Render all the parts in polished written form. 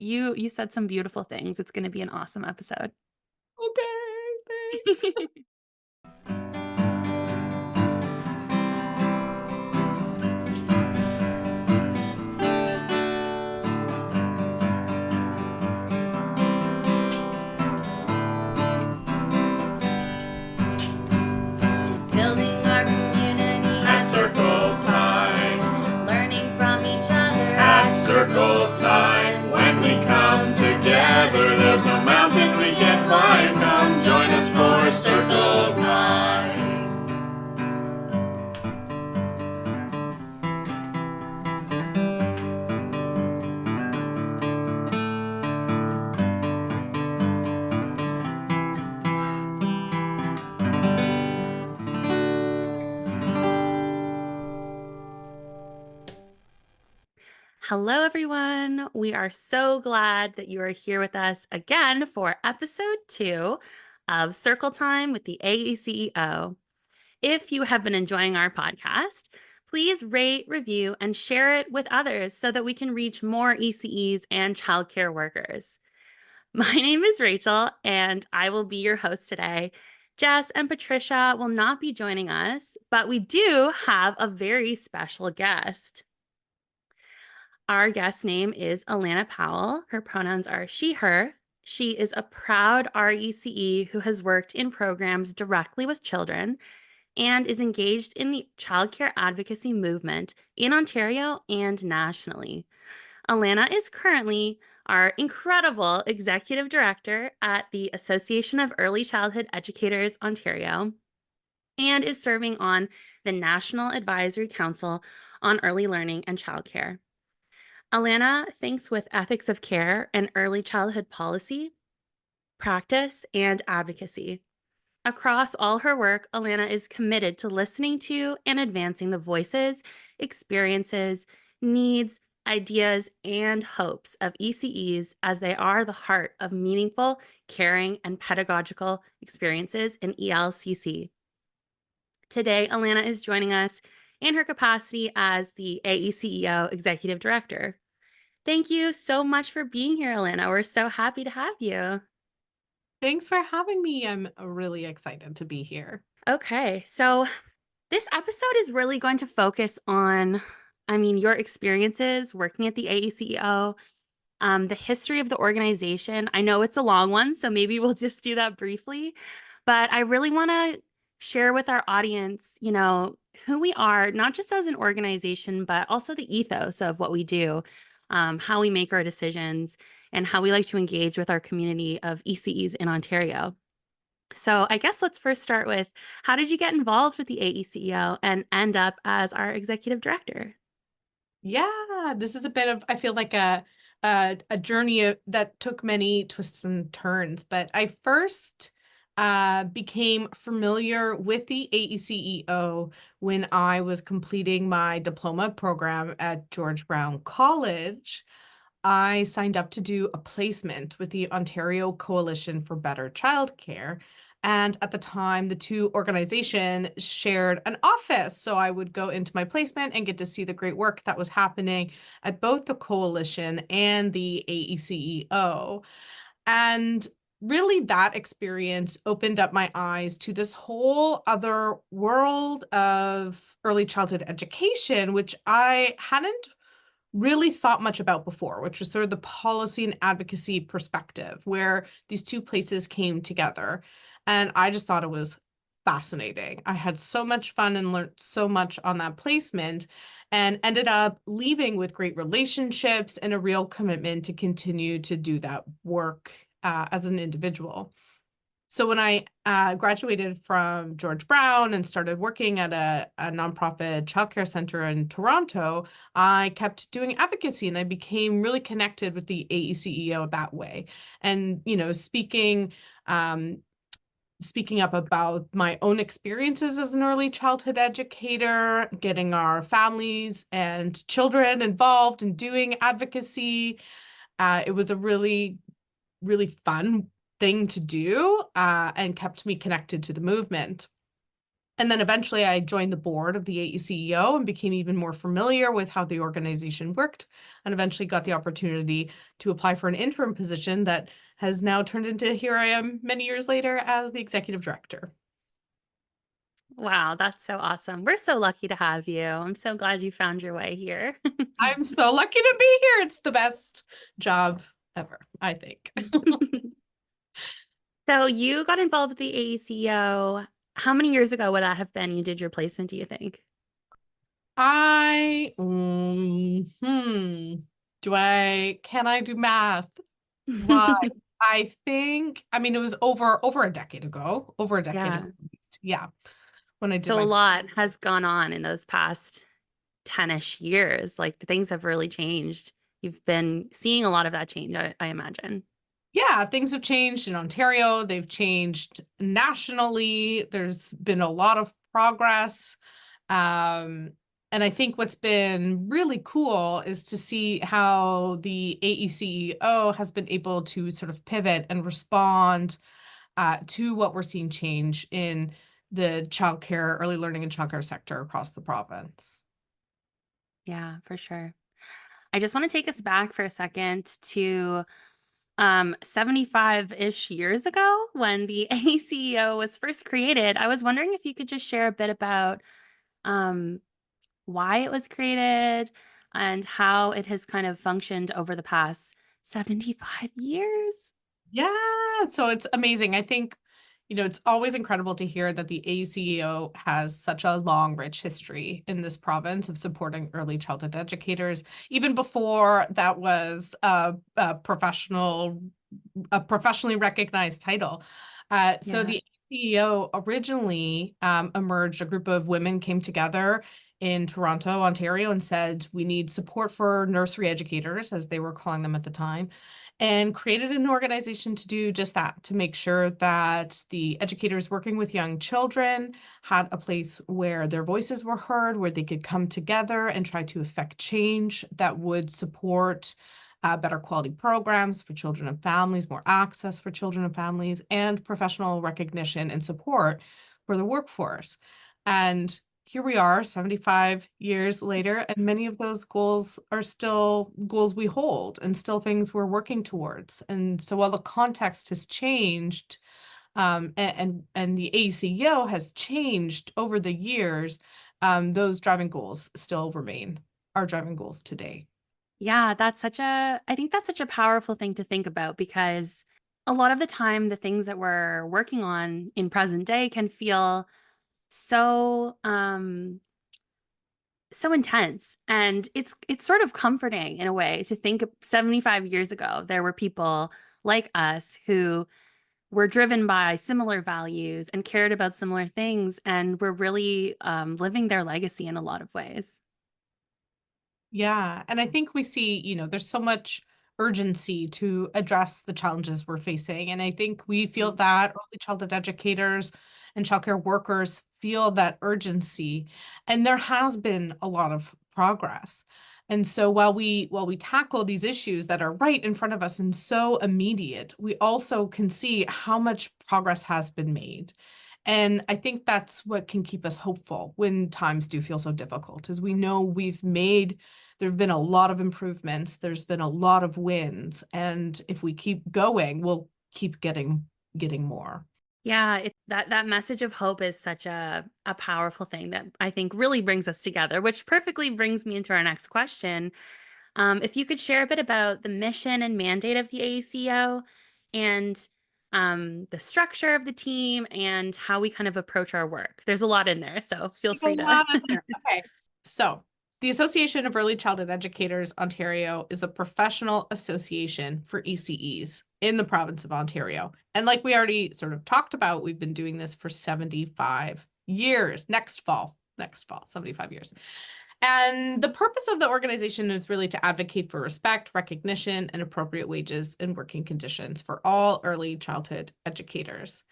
You said some beautiful things. It's gonna be an awesome episode. Okay, thanks. Building our community At Circle Time, learning from each other at Circle Time. When we come together, there's no mountain we can't climb. Come join us for Circle Time. Hello, everyone. We are so glad that you are here with us again for episode 2 of Circle Time with the AECEO. If you have been enjoying our podcast, please rate, review, and share it with others so that we can reach more ECEs and childcare workers. My name is Rachel, and I will be your host today. Jess and Patricia will not be joining us, but we do have a very special guest. Our guest's name is Alana Powell. Her pronouns are she, her. She is a proud RECE who has worked in programs directly with children and is engaged in the childcare advocacy movement in Ontario and nationally. Alana is currently our incredible executive director at the Association of Early Childhood Educators Ontario and is serving on the National Advisory Council on Early Learning and Childcare. Alana thinks with ethics of care and early childhood policy, practice, and advocacy. Across all her work, Alana is committed to listening to and advancing the voices, experiences, needs, ideas, and hopes of ECEs as they are the heart of meaningful, caring, and pedagogical experiences in ELCC. Today, Alana is joining us in her capacity as the AECEO Executive Director. Thank you so much for being here, Alana. We're so happy to have you. Thanks for having me. I'm really excited to be here. Okay, so this episode is really going to focus on, your experiences working at the AECEO, the history of the organization. I know it's a long one, so maybe we'll just do that briefly, but I really want to share with our audience, who we are, not just as an organization, but also the ethos of what we do, how we make our decisions, and how we like to engage with our community of ECEs in Ontario. So I guess let's first start with, how did you get involved with the AECEO and end up as our executive director? Yeah, this is a bit of, I feel like a journey that took many twists and turns. But I first became familiar with the AECEO when I was completing my diploma program at George Brown College. I signed up to do a placement with the Ontario Coalition for Better Childcare. And at the time, the two organizations shared an office. So I would go into my placement and get to see the great work that was happening at both the coalition and the AECEO. And really, that experience opened up my eyes to this whole other world of early childhood education, which I hadn't really thought much about before, which was sort of the policy and advocacy perspective, where these two places came together. And I just thought it was fascinating. I had so much fun and learned so much on that placement and ended up leaving with great relationships and a real commitment to continue to do that work as an individual. So when I graduated from George Brown and started working at a nonprofit childcare center in Toronto, I kept doing advocacy and I became really connected with the AECEO that way. And, speaking up about my own experiences as an early childhood educator, getting our families and children involved in doing advocacy. It was a really, really fun thing to do and kept me connected to the movement. And then eventually I joined the board of the AECEO and became even more familiar with how the organization worked, and eventually got the opportunity to apply for an interim position that has now turned into here I am many years later as the executive director. Wow, that's so awesome. We're so lucky to have you. I'm so glad you found your way here. I'm so lucky to be here. It's the best job ever, I think. So you got involved with the AECO. How many years ago would that have been you did your placement, do you think? Can I do math? Why? I think, I mean, it was over a decade ago, Yeah. at least. Yeah. When I did So a my, lot has gone on in those past 10-ish years. Like things have really changed. You've been seeing a lot of that change, I imagine. yeah, things have changed in Ontario. They've changed nationally. There's been a lot of progress. Um, and I think what's been really cool is to see how the AECEO has been able to sort of pivot and respond to what we're seeing change in the childcare, early learning and childcare sector across the province. Yeah, for sure. I just want to take us back for a second to 75-ish years ago when the AECEO was first created. I was wondering if you could just share a bit about um, why it was created and how it has kind of functioned over the past 75 years. Yeah, so it's amazing. I think, it's always incredible to hear that the AECEO has such a long, rich history in this province of supporting early childhood educators, even before that was a professionally recognized title. So Yeah. the AECEO originally emerged, a group of women came together in Toronto, Ontario, and said, we need support for nursery educators, as they were calling them at the time, and created an organization to do just that, to make sure that the educators working with young children had a place where their voices were heard, where they could come together and try to affect change that would support better quality programs for children and families, more access for children and families, and professional recognition and support for the workforce. And here we are 75 years later, and many of those goals are still goals we hold and still things we're working towards. And so while the context has changed, and the AECO has changed over the years, those driving goals still remain our driving goals today. Yeah, I think that's such a powerful thing to think about because a lot of the time, the things that we're working on in present day can feel so, so intense. And it's sort of comforting in a way to think 75 years ago, there were people like us who were driven by similar values and cared about similar things and were really living their legacy in a lot of ways. Yeah, and I think we see, there's so much urgency to address the challenges we're facing. And I think we feel Mm. that early childhood educators and childcare workers feel that urgency. And there has been a lot of progress. And so while we tackle these issues that are right in front of us and so immediate, we also can see how much progress has been made. And I think that's what can keep us hopeful when times do feel so difficult, is we know there have been a lot of improvements, there's been a lot of wins, and if we keep going, we'll keep getting more. Yeah, that message of hope is such a powerful thing that I think really brings us together, which perfectly brings me into our next question. If you could share a bit about the mission and mandate of the AECO and the structure of the team and how we kind of approach our work. There's a lot in there, so feel A free to. lot in there. Okay. So, the Association of Early Childhood Educators Ontario is a professional association for ECEs in the province of Ontario. And like we already sort of talked about, we've been doing this for 75 years. Next fall, 75 years. And the purpose of the organization is really to advocate for respect, recognition, and appropriate wages and working conditions for all early childhood educators.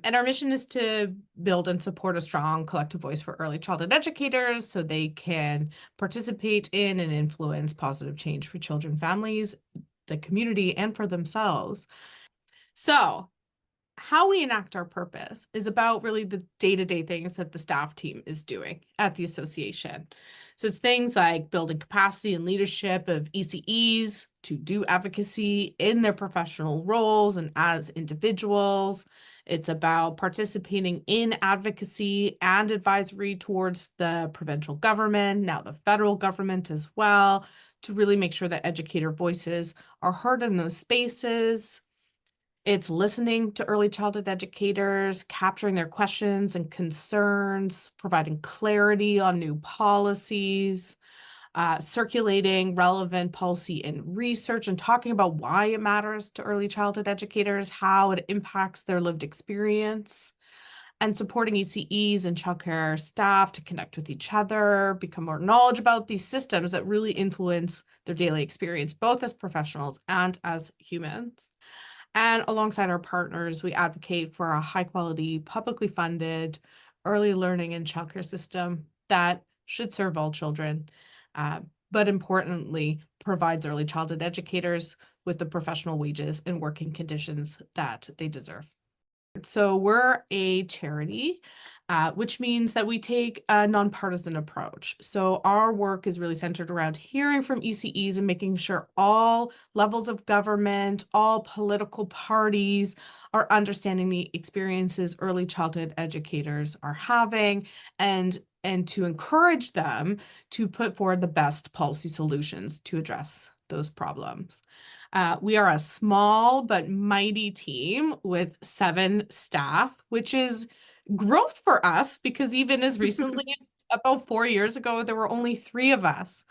And our mission is to build and support a strong collective voice for early childhood educators so they can participate in and influence positive change for children, families, the community, and for themselves. So, how we enact our purpose is about really the day-to-day things that the staff team is doing at the association. So it's things like building capacity and leadership of ECEs to do advocacy in their professional roles and as individuals. It's about participating in advocacy and advisory towards the provincial government, now the federal government as well, to really make sure that educator voices are heard in those spaces. It's listening to early childhood educators, capturing their questions and concerns, providing clarity on new policies, circulating relevant policy and research, and talking about why it matters to early childhood educators, how it impacts their lived experience, and supporting ECEs and childcare staff to connect with each other, become more knowledgeable about these systems that really influence their daily experience, both as professionals and as humans. And alongside our partners, we advocate for a high quality, publicly funded early learning and childcare system that should serve all children, but importantly, provides early childhood educators with the professional wages and working conditions that they deserve. So we're a charity, which means that we take a nonpartisan approach. So our work is really centered around hearing from ECEs and making sure all levels of government, all political parties are understanding the experiences early childhood educators are having, and to encourage them to put forward the best policy solutions to address those problems. We are a small but mighty team with 7 staff, which is growth for us because even as recently as about 4 years ago, there were only 3 of us.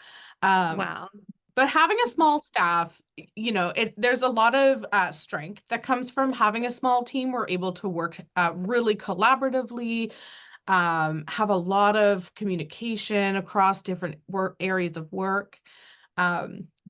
Wow. But having a small staff, there's a lot of strength that comes from having a small team. We're able to work really collaboratively, have a lot of communication across different areas of work.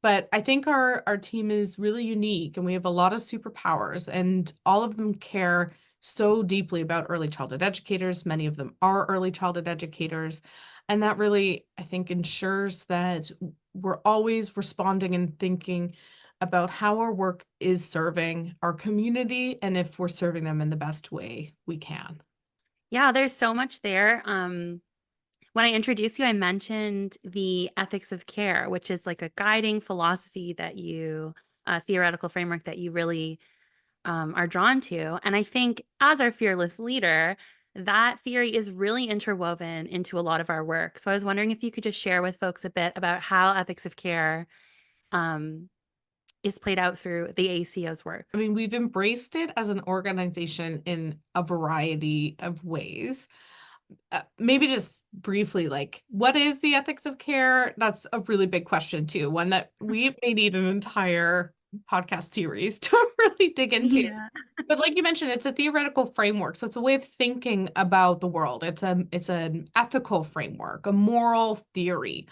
But I think our team is really unique and we have a lot of superpowers, and all of them care so deeply about early childhood educators. Many of them are early childhood educators. And that really, I think, ensures that we're always responding and thinking about how our work is serving our community and if we're serving them in the best way we can. Yeah, there's so much there. When I introduced you, I mentioned the ethics of care, which is like a guiding philosophy that a theoretical framework that you really are drawn to. And I think as our fearless leader, that theory is really interwoven into a lot of our work. So I was wondering if you could just share with folks a bit about how ethics of care um, is played out through the AECEO's work. I mean, we've embraced it as an organization in a variety of ways. Maybe just briefly, like, what is the ethics of care? That's a really big question too, one that we may need an entire podcast series to really dig into. Yeah. But like you mentioned, it's a theoretical framework. So it's a way of thinking about the world. It's an ethical framework, a moral theory.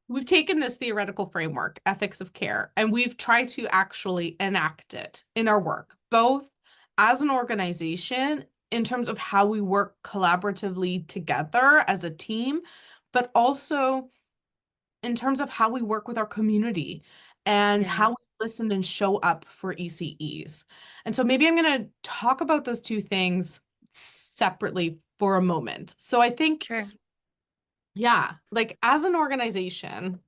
We've taken this theoretical framework, ethics of care, and we've tried to actually enact it in our work, both as an organization in terms of how we work collaboratively together as a team, but also in terms of how we work with our community and Yeah. how we listen and show up for ECEs. And so maybe I'm going to talk about those two things separately for a moment. So I think, Sure. yeah, like as an organization,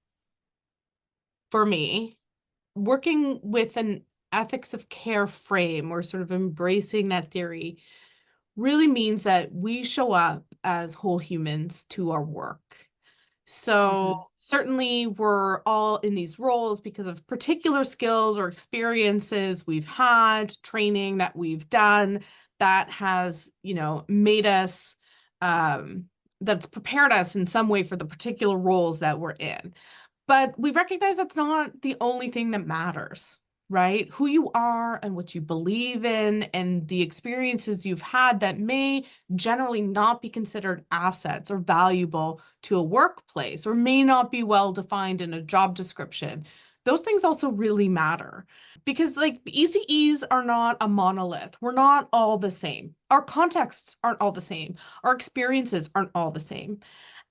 for me, working with an ethics of care frame or sort of embracing that theory really means that we show up as whole humans to our work. So certainly we're all in these roles because of particular skills or experiences we've had, training that we've done that has, made us, that's prepared us in some way for the particular roles that we're in. But we recognize that's not the only thing that matters, right? Who you are and what you believe in and the experiences you've had that may generally not be considered assets or valuable to a workplace or may not be well defined in a job description. Those things also really matter because like ECEs are not a monolith. We're not all the same. Our contexts aren't all the same. Our experiences aren't all the same.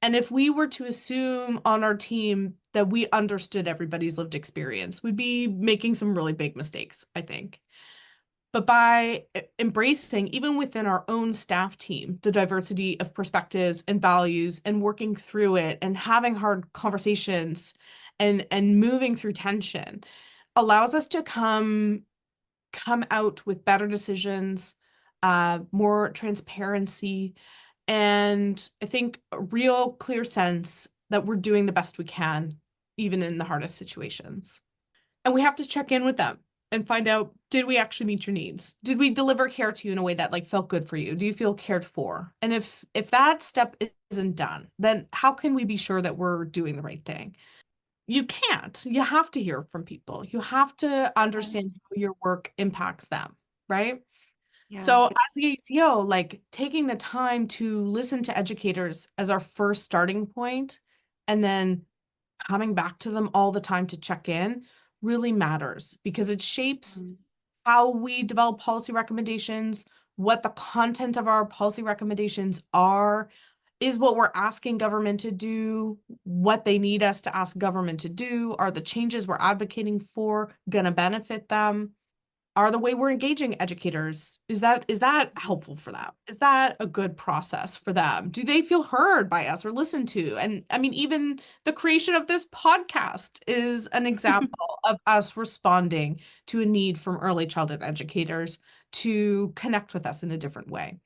And if we were to assume on our team that we understood everybody's lived experience, we'd be making some really big mistakes, I think. But by embracing, even within our own staff team, the diversity of perspectives and values and working through it and having hard conversations and moving through tension allows us to come out with better decisions, more transparency, and I think a real clear sense that we're doing the best we can, even in the hardest situations. And we have to check in with them and find out, did we actually meet your needs? Did we deliver care to you in a way that like felt good for you? Do you feel cared for? And if that step isn't done, then how can we be sure that we're doing the right thing? You can't. You have to hear from people. You have to understand how your work impacts them, right? Yeah. So as the AECEO, like taking the time to listen to educators as our first starting point, and then coming back to them all the time to check in really matters because it shapes Mm. how we develop policy recommendations, what the content of our policy recommendations are, is what we're asking government to do, what they need us to ask government to do, are the changes we're advocating for going to benefit them? Are the way we're engaging educators, is that helpful for them? Is that a good process for them? Do they feel heard by us or listened to? And I mean, even the creation of this podcast is an example of us responding to a need from early childhood educators to connect with us in a different way.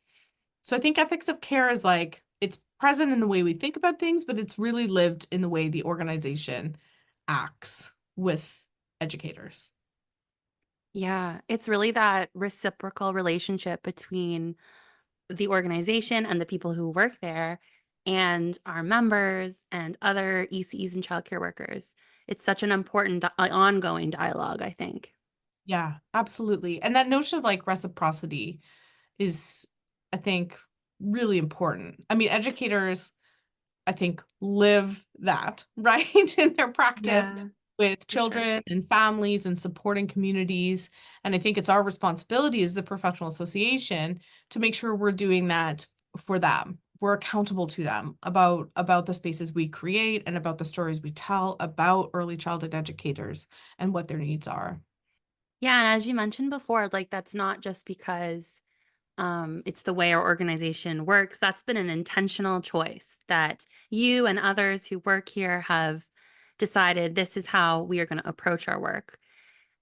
So I think ethics of care is like, it's present in the way we think about things, but it's really lived in the way the organization acts with educators. Yeah, it's really that reciprocal relationship between the organization and the people who work there and our members and other ECEs and childcare workers. It's such an important ongoing dialogue, I think. Yeah, absolutely. And that notion of like reciprocity is, I think, really important. I mean, educators, I think, live that, right, in their practice Yeah, with for sure. children and families and supporting communities. And I think it's our responsibility as the professional association to make sure we're doing that for them. We're accountable to them about the spaces we create and about the stories we tell about early childhood educators and what their needs are. Yeah, and as you mentioned before, like that's not just because it's the way our organization works. That's been an intentional choice that you and others who work here have decided this is how we are going to approach our work.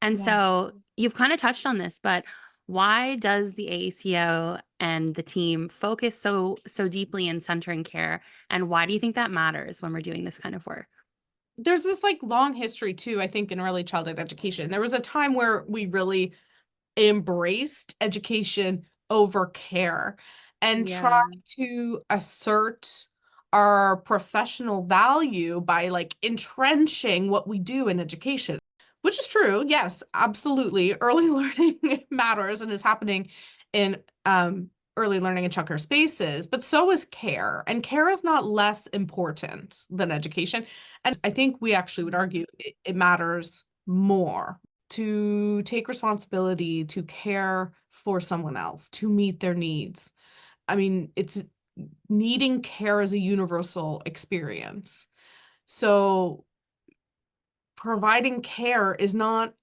And Yeah. so you've kind of touched on this, but why does the AECO and the team focus so deeply in centering care? And why do you think that matters when we're doing this kind of work? There's this like long history too, I think, in early childhood education. There was a time where we really embraced education over care and tried Yeah. to assert our professional value by like entrenching what we do in education, which is true. Yes, absolutely. Early learning matters and is happening in early learning and childcare spaces, but so is care. And care is not less important than education. And I think we actually would argue it matters more to take responsibility, to care for someone else, to meet their needs. I mean, it's needing care as a universal experience. So providing care is not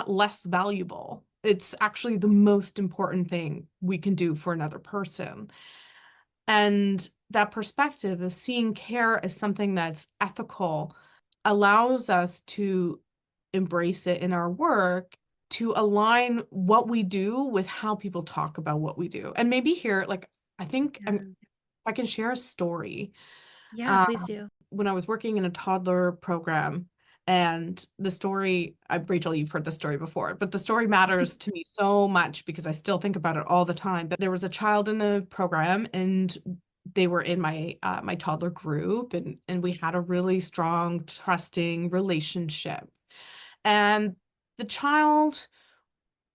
less valuable. It's actually the most important thing we can do for another person. And that perspective of seeing care as something that's ethical allows us to embrace it in our work, to align what we do with how people talk about what we do. And maybe here, like, I think Yeah. I can share a story. Yeah, Um, please do. when I was working in a toddler program, and the story, Rachel, you've heard the story before, but the story matters to me so much because I still think about it all the time. But there was a child in the program, and they were in my toddler group, and we had a really strong, trusting relationship. And the child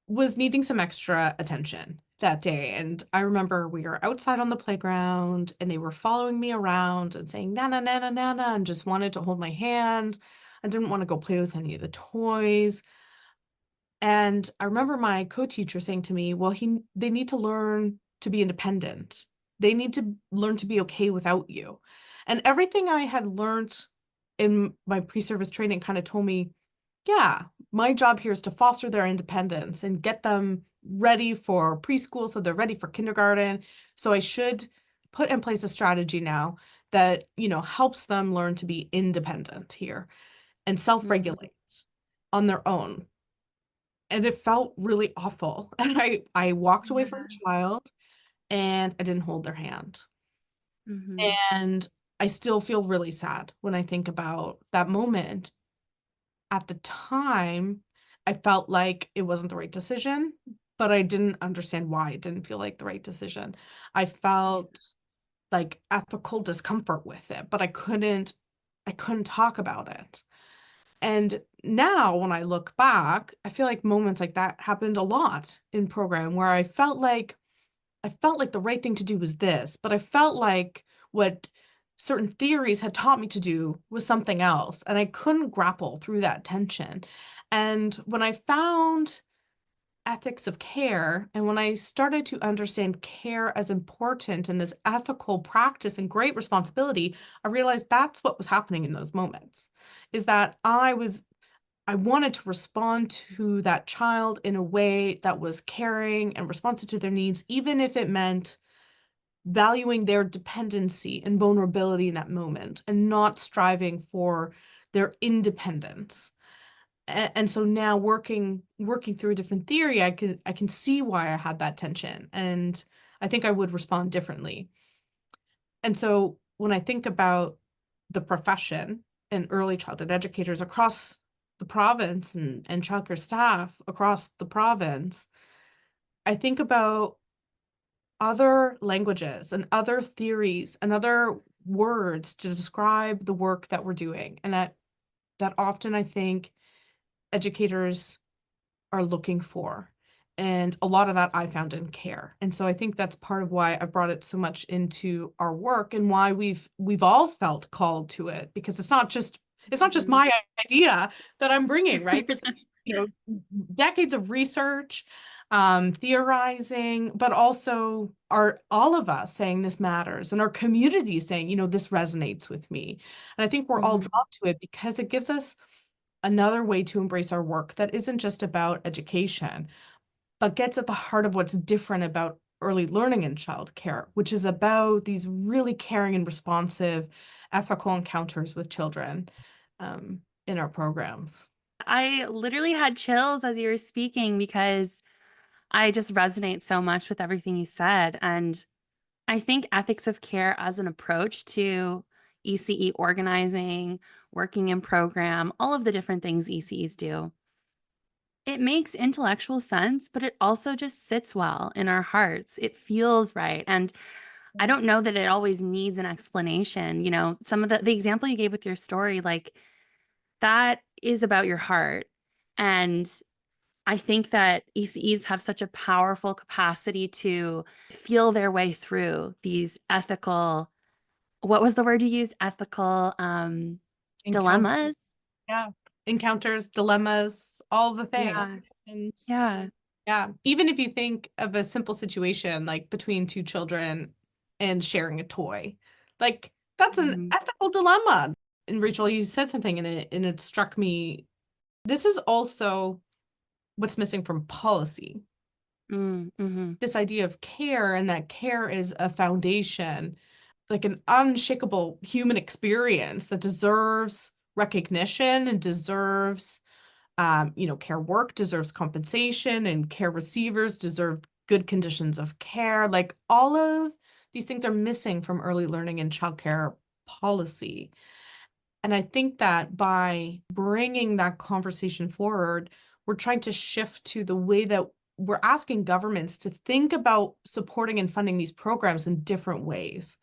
was needing some extra attention that day. And I remember we were outside on the playground and they were following me around and saying, Nana, Nana, Nana, and just wanted to hold my hand. I didn't want to go play with any of the toys. And I remember my co-teacher saying to me, well, they need to learn to be independent. They need to learn to be okay without you. And everything I had learned in my pre-service training kind of told me, yeah, my job here is to foster their independence and get them ready for preschool, so they're ready for kindergarten. So I should put in place a strategy now that, helps them learn to be independent here and self-regulate on their own. And it felt really awful. And I walked away from a child and I didn't hold their hand. Mm-hmm. And I still feel really sad when I think about that moment. At the time, I felt like it wasn't the right decision, but I didn't understand why it didn't feel like the right decision. I felt like ethical discomfort with it, but I couldn't talk about it. And now when I look back, I feel like moments like that happened a lot in program where I felt like the right thing to do was this, but I felt like what certain theories had taught me to do was something else, and I couldn't grapple through that tension. And when I found ethics of care, and when I started to understand care as important and this ethical practice and great responsibility, I realized that's what was happening in those moments, is that I wanted to respond to that child in a way that was caring and responsive to their needs, even if it meant valuing their dependency and vulnerability in that moment and not striving for their independence. And so now working through a different theory, I can see why I had that tension, and I think I would respond differently. And so when I think about the profession and early childhood educators across the province and childcare staff across the province, I think about other languages and other theories and other words to describe the work that we're doing. And that often I think educators are looking for. And a lot of that I found in care. And so I think that's part of why I brought it so much into our work and why we've all felt called to it, because it's not just my idea that I'm bringing, right? This, decades of research, theorizing, but also all of us saying this matters and our community saying, this resonates with me. And I think we're all drawn to it because it gives us another way to embrace our work that isn't just about education, but gets at the heart of what's different about early learning in childcare, which is about these really caring and responsive ethical encounters with children in our programs. I literally had chills as you were speaking because I just resonate so much with everything you said. And I think ethics of care as an approach to ECE organizing, working in program, all of the different things ECEs do. It makes intellectual sense, but it also just sits well in our hearts. It feels right. And I don't know that it always needs an explanation. Some of the example you gave with your story, like that is about your heart. And I think that ECEs have such a powerful capacity to feel their way through these ethical, what was the word you used? Ethical Encounter, dilemmas. yeah, encounters, dilemmas, all the things. Yeah. And Yeah. yeah, even if you think of a simple situation like between two children and sharing a toy, like that's an Mhm. ethical dilemma. And Rachel, you said something and it struck me. This is also what's missing from policy. Mm-hmm. This idea of care, and that care is a foundation, like an unshakable human experience that deserves recognition and deserves, care work deserves compensation, and care receivers deserve good conditions of care. Like all of these things are missing from early learning and childcare policy. And I think that by bringing that conversation forward, we're trying to shift to the way that we're asking governments to think about supporting and funding these programs in different ways,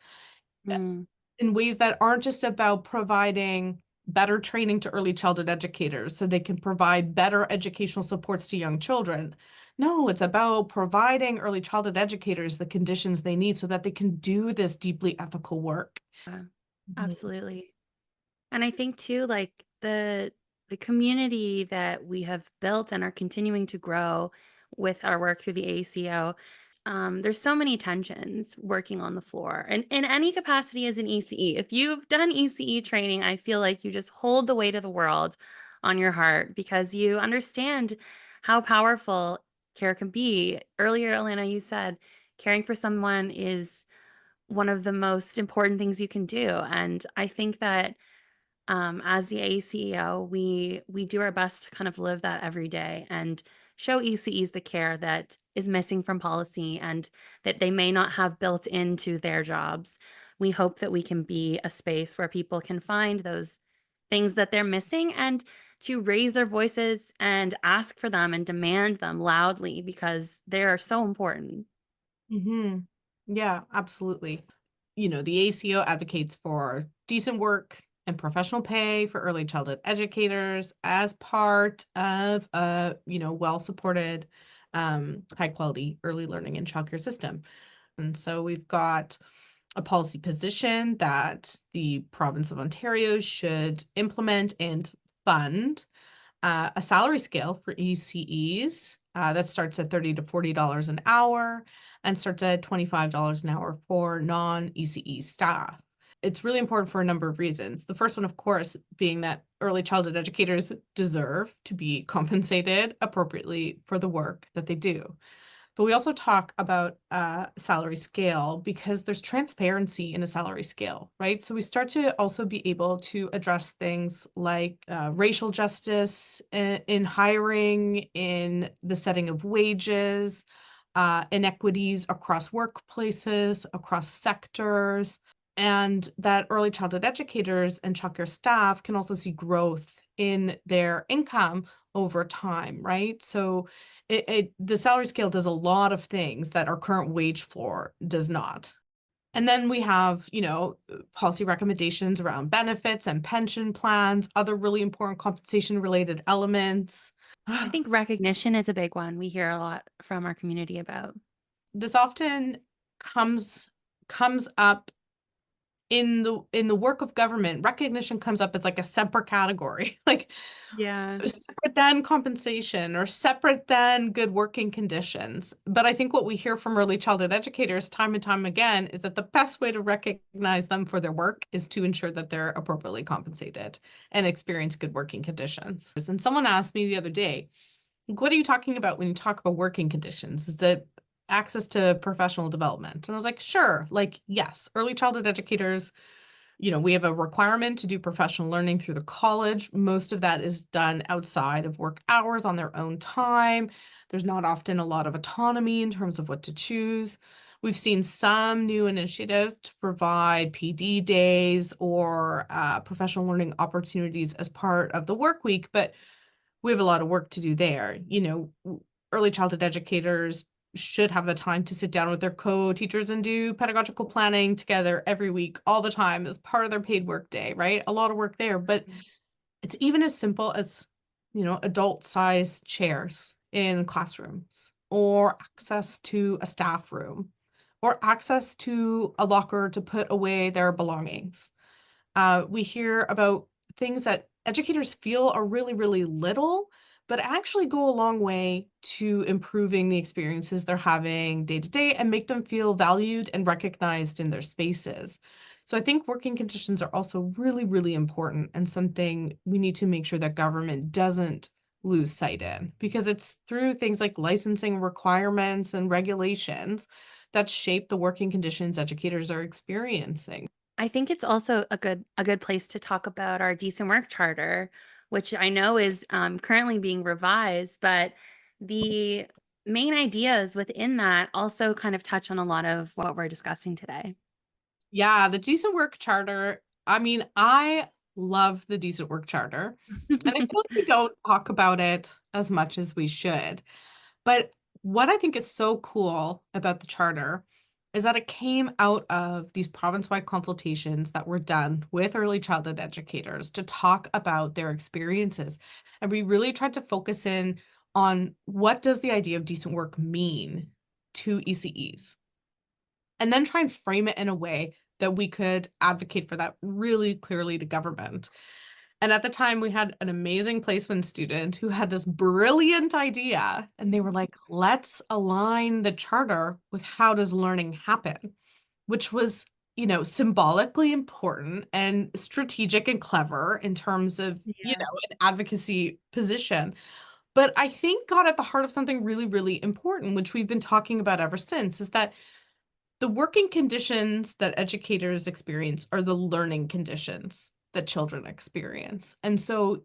Mm. in ways that aren't just about providing better training to early childhood educators so they can provide better educational supports to young children. No, it's about providing early childhood educators the conditions they need so that they can do this deeply ethical work. Yeah, Mhm. absolutely. And I think too, like the community that we have built and are continuing to grow with our work through the AECEO, there's so many tensions working on the floor. And in any capacity as an ECE, if you've done ECE training, I feel like you just hold the weight of the world on your heart because you understand how powerful care can be. Earlier, Alana, you said caring for someone is one of the most important things you can do. And I think that as the AECEO, we do our best to kind of live that every day and show ECEs the care that is missing from policy and that they may not have built into their jobs. We hope that we can be a space where people can find those things that they're missing and to raise their voices and ask for them and demand them loudly because they are so important. Mm-hmm. Yeah, absolutely. The ACO advocates for decent work and professional pay for early childhood educators as part of a, well-supported, high quality early learning and childcare system. And so we've got a policy position that the province of Ontario should implement and fund a salary scale for ECEs that starts at $30 to $40 an hour and starts at $25 an hour for non-ECE staff. It's really important for a number of reasons. The first one, of course, being that early childhood educators deserve to be compensated appropriately for the work that they do. But we also talk about salary scale because there's transparency in a salary scale, right? So we start to also be able to address things like racial justice in hiring, in the setting of wages, inequities across workplaces, across sectors, and that early childhood educators and childcare staff can also see growth in their income over time, right? So the salary scale does a lot of things that our current wage floor does not. And then we have, policy recommendations around benefits and pension plans, other really important compensation related elements. I think recognition is a big one we hear a lot from our community about. This often comes up in the work of government. Recognition comes up as like a separate category, like Yeah. separate than compensation or separate than good working conditions. But I think what we hear from early childhood educators time and time again is that the best way to recognize them for their work is to ensure that they're appropriately compensated and experience good working conditions. And someone asked me the other day, what are you talking about when you talk about working conditions? Is it access to professional development? And I was like, sure, like, yes, early childhood educators, we have a requirement to do professional learning through the college. Most of that is done outside of work hours on their own time. There's not often a lot of autonomy in terms of what to choose. We've seen some new initiatives to provide PD days or professional learning opportunities as part of the work week, but we have a lot of work to do there. Early childhood educators should have the time to sit down with their co-teachers and do pedagogical planning together every week, all the time as part of their paid work day, right? A lot of work there, but it's even as simple as, adult size chairs in classrooms or access to a staff room or access to a locker to put away their belongings. We hear about things that educators feel are really, really little, but actually go a long way to improving the experiences they're having day to day and make them feel valued and recognized in their spaces. So I think working conditions are also really, really important and something we need to make sure that government doesn't lose sight in, because it's through things like licensing requirements and regulations that shape the working conditions educators are experiencing. I think it's also a good place to talk about our decent work charter, which I know is currently being revised, but the main ideas within that also kind of touch on a lot of what we're discussing today. Yeah, the decent work charter. I mean, I love the decent work charter, and I feel like we don't talk about it as much as we should. But what I think is so cool about the charter is that it came out of these province-wide consultations that were done with early childhood educators to talk about their experiences. And we really tried to focus in on what does the idea of decent work mean to ECEs, and then try and frame it in a way that we could advocate for that really clearly to government. And at the time, we had an amazing placement student who had this brilliant idea, and they were like, let's align the charter with how does learning happen, which was, symbolically important and strategic and clever in terms of, Yeah. an advocacy position. but I think got at the heart of something really, really important, which we've been talking about ever since, is that the working conditions that educators experience are the learning conditions that children experience. And so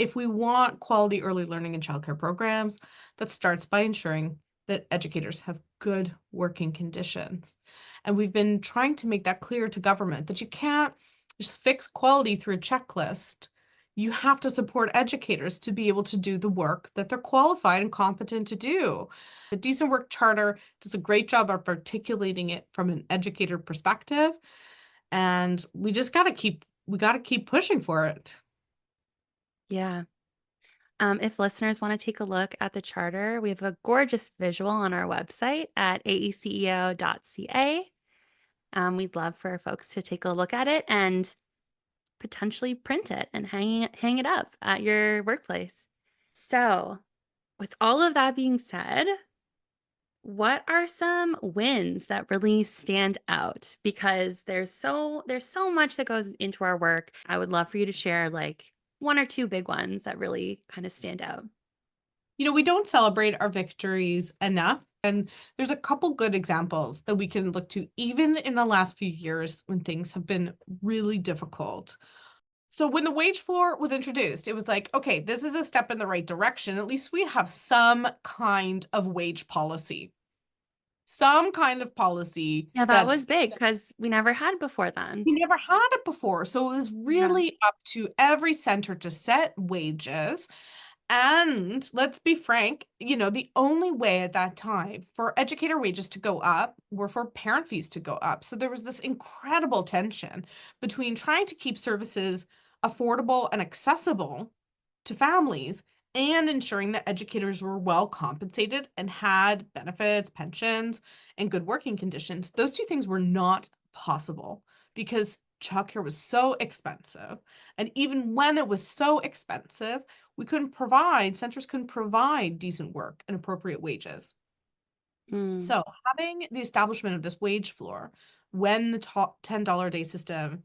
if we want quality early learning and childcare programs, that starts by ensuring that educators have good working conditions. And we've been trying to make that clear to government that you can't just fix quality through a checklist. You have to support educators to be able to do the work that they're qualified and competent to do. The Decent Work Charter does a great job of articulating it from an educator perspective, and we just got to keep pushing for it. Yeah. If listeners want to take a look at the charter, we have a gorgeous visual on our website at aeceo.ca. We'd love for folks to take a look at it and potentially print it and hang it up at your workplace. So, with all of that being said, what are some wins that really stand out? Because there's so much that goes into our work. I would love for you to share like one or two big ones that really kind of stand out. We don't celebrate our victories enough. And there's a couple good examples that we can look to, even in the last few years when things have been really difficult. So when the wage floor was introduced, it was like, okay, this is a step in the right direction. At least we have some kind of wage policy, some kind of policy Yeah, that was that's big because we never had before then. we never had it before. So it was Yeah. really up to every center to set wages. And let's be frank, the only way at that time for educator wages to go up were for parent fees to go up. So there was this incredible tension between trying to keep services affordable and accessible to families and ensuring that educators were well compensated and had benefits, pensions, and good working conditions. Those two things were not possible because childcare was so expensive. And even when it was so expensive, centers couldn't provide decent work and appropriate wages. Mm, So having the establishment of this wage floor when the top $10 a day system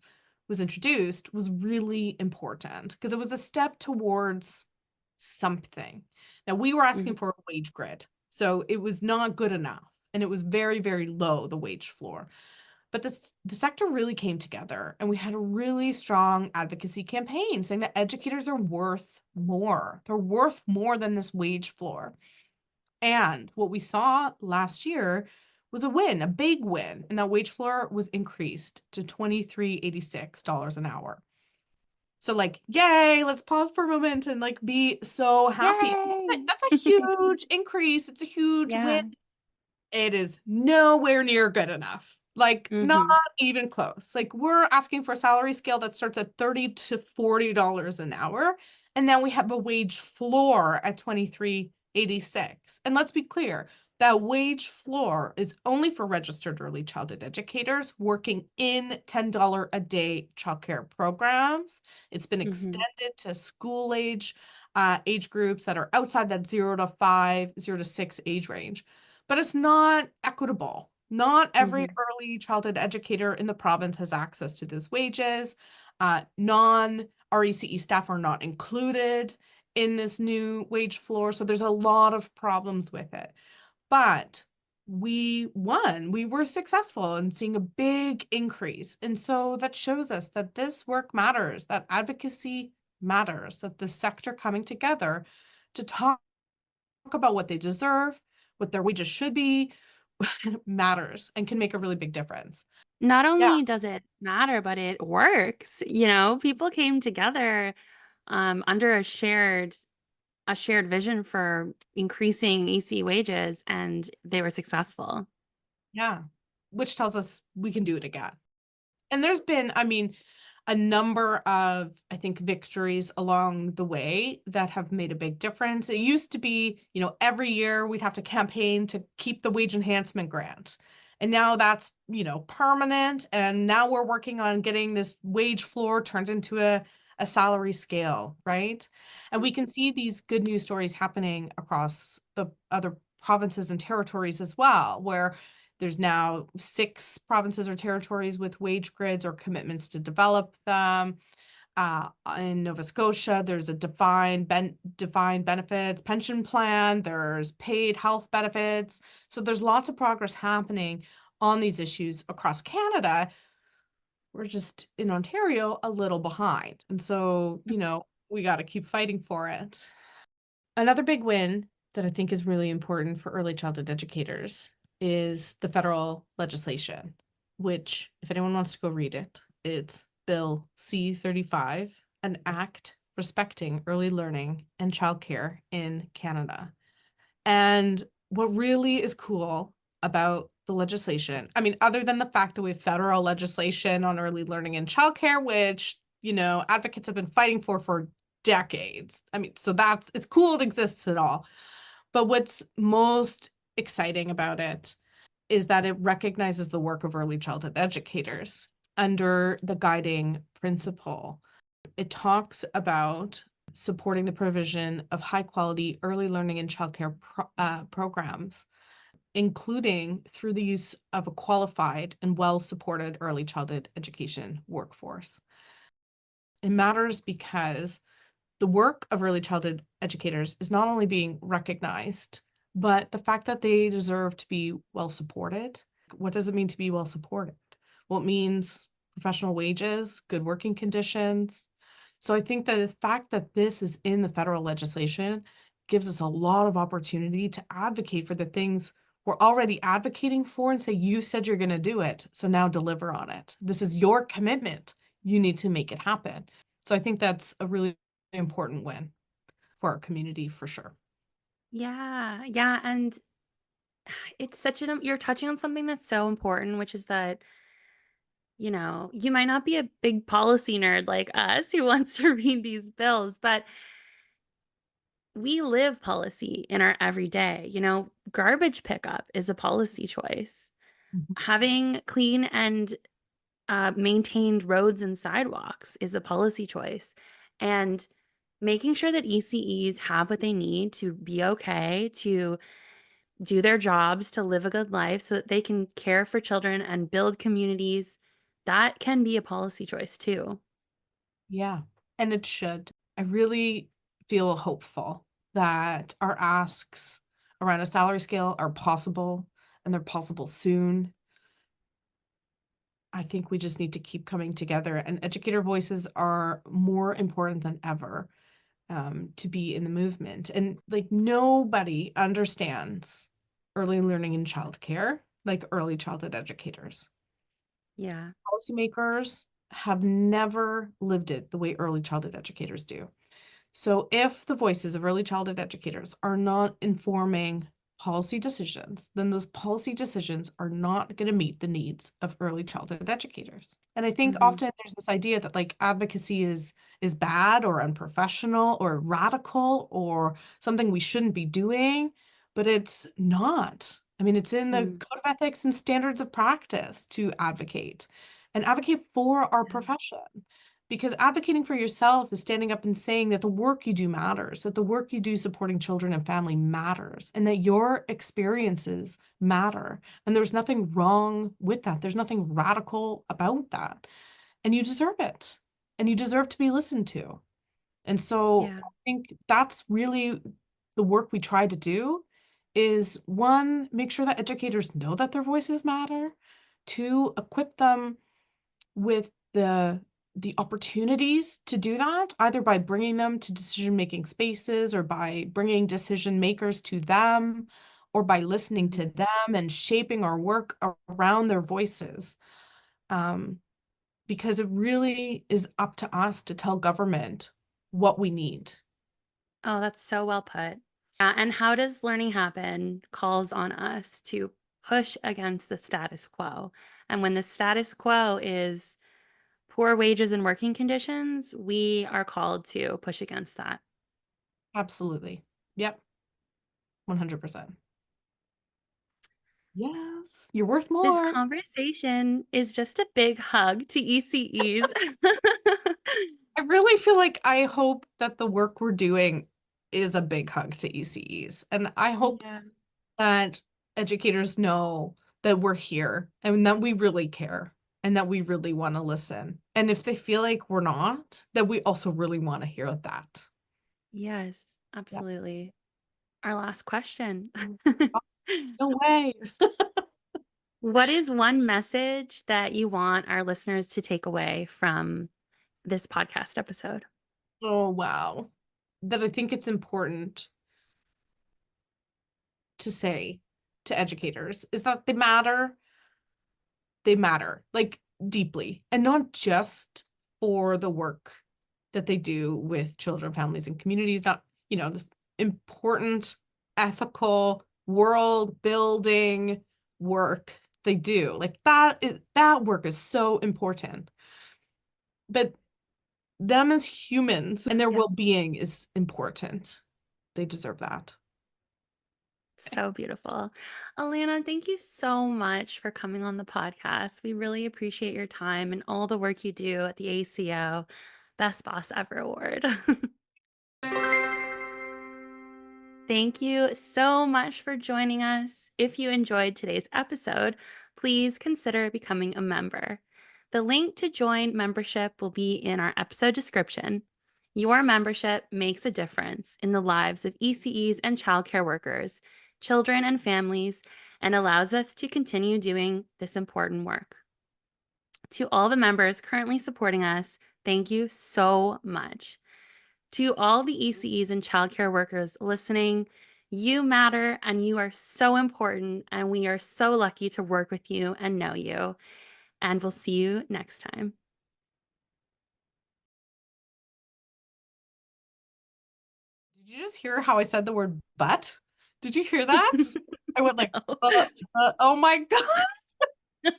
was introduced was really important because it was a step towards something. Now we were mhm, asking for a wage grid, so it was not good enough and it was very, very low, the wage floor. But the sector really came together and we had a really strong advocacy campaign saying that educators are worth more. They're worth more than this wage floor. And what we saw last year was a win, a big win, and that wage floor was increased to $23.86 an hour. So like, yay, let's pause for a moment and like be so happy. Yay! That's a huge increase. It's a huge win. Yeah. It is nowhere near good enough. Like not Mhm, even close. Like we're asking for a salary scale that starts at $30 to $40 an hour. And now we have a wage floor at $23.86. And let's be clear, that wage floor is only for registered early childhood educators working in $10 a day childcare programs. It's been mhm, extended to school age groups that are outside that 0 to 5, 0 to 6 age range. But it's not equitable. Not every mhm, early childhood educator in the province has access to those wages. Non-RECE staff are not included in this new wage floor. So there's a lot of problems with it. But we won. We were successful in seeing a big increase. And so that shows us that this work matters, that advocacy matters, that the sector coming together to talk about what they deserve, what their wages should be, matters and can make a really big difference. Not Yeah, only does it matter, but it works, people came together, under a shared vision for increasing EC wages, and they were successful. yeah. Which tells us we can do it again. And there's been, a number of, I think, victories along the way that have made a big difference. It used to be, every year we'd have to campaign to keep the wage enhancement grant. And now that's, permanent. And now we're working on getting this wage floor turned into a salary scale, right? And we can see these good news stories happening across the other provinces and territories as well, where there's now 6 provinces or territories with wage grids or commitments to develop them. In Nova Scotia, there's a defined benefits pension plan, there's paid health benefits. So there's lots of progress happening on these issues across Canada. We're just in Ontario a little behind. And so, we got to keep fighting for it. Another big win that I think is really important for early childhood educators is the federal legislation, which, if anyone wants to go read it, it's Bill C-35, an act respecting early learning and childcare in Canada. And what really is cool about the legislation, I mean, other than the fact that we have federal legislation on early learning and childcare, which, advocates have been fighting for decades. I mean, so it's cool it exists at all. But what's most exciting about it is that it recognizes the work of early childhood educators under the guiding principle. It talks about supporting the provision of high quality early learning and childcare programs, including through the use of a qualified and well-supported early childhood education workforce. It matters because the work of early childhood educators is not only being recognized, but the fact that they deserve to be well supported. What does it mean to be well supported? Well, it means professional wages, good working conditions. So I think that the fact that this is in the federal legislation gives us a lot of opportunity to advocate for the things we're already advocating for and say, you said you're going to do it, so now deliver on it. This is your commitment. You need to make it happen. So I think that's a really important win for our community for sure. Yeah. Yeah. And it's you're touching on something that's so important, which is that, you might not be a big policy nerd like us who wants to read these bills, but we live policy in our everyday. Garbage pickup is a policy choice. Mhm. Having clean and maintained roads and sidewalks is a policy choice. And making sure that ECEs have what they need to be okay, to do their jobs, to live a good life so that they can care for children and build communities, that can be a policy choice too. Yeah, and it should. I really feel hopeful that our asks around a salary scale are possible and they're possible soon. I think we just need to keep coming together, and educator voices are more important than ever to be in the movement. And like nobody understands early learning and childcare like early childhood educators. Yeah. Policymakers have never lived it the way early childhood educators do. So if the voices of early childhood educators are not informing policy decisions, then those policy decisions are not going to meet the needs of early childhood educators. And I think Mhm. often there's this idea that like advocacy is bad or unprofessional or radical or something we shouldn't be doing, but it's not. I mean, it's in the Mm. code of ethics and standards of practice to advocate and advocate for our Yeah. profession. Because advocating for yourself is standing up and saying that the work you do matters, that the work you do supporting children and family matters, and that your experiences matter. And there's nothing wrong with that. There's nothing radical about that. And you deserve it. And you deserve to be listened to. And so Yeah. I think that's really the work we try to do is one, make sure that educators know that their voices matter. Two, equip them with the opportunities to do that, either by bringing them to decision-making spaces or by bringing decision makers to them or by listening to Mhm. them and shaping our work around their voices. Because it really is up to us to tell government what we need. Oh, that's so well put. Yeah, and how does learning happen calls on us to push against the status quo. And when the status quo is poor wages and working conditions, we are called to push against that. Absolutely. Yep. 100%. Yes. You're worth This more. conversation is just a big hug to ECEs. I really feel like I hope that the work we're doing is a big hug to ECEs. And I hope Yeah. that educators know that we're here and that we really care. and that we really want to listen. And if they feel like we're not, that we also really want to hear that. Yes, Yeah. absolutely. Our last question. No way. What is one message that you want our listeners to take away from this podcast episode? Oh, wow. That I think it's important to say to educators is that they matter. They matter, like, deeply, and not just for the work that they do with children, families, and communities, not, this important, ethical, world building work they do. Like that work is so important. But them as humans and their Yeah. well-being is important. They deserve that. So beautiful. Alana, thank you so much for coming on the podcast. We really appreciate your time and all the work you do at the AECEO Best Boss Ever Award. Thank you so much for joining us. If you enjoyed today's episode, please consider becoming a member. The link to join membership will be in our episode description. Your membership makes a difference in the lives of ECEs and childcare workers, children and families, and allows us to continue doing this important work. To all the members currently supporting us, thank you so much. To all the ECEs and childcare workers listening, you matter and you are so important, and we are so lucky to work with you and know you. And we'll see you next time. Did you just hear how I said the word but? Did you hear that? I went like, No. oh my God.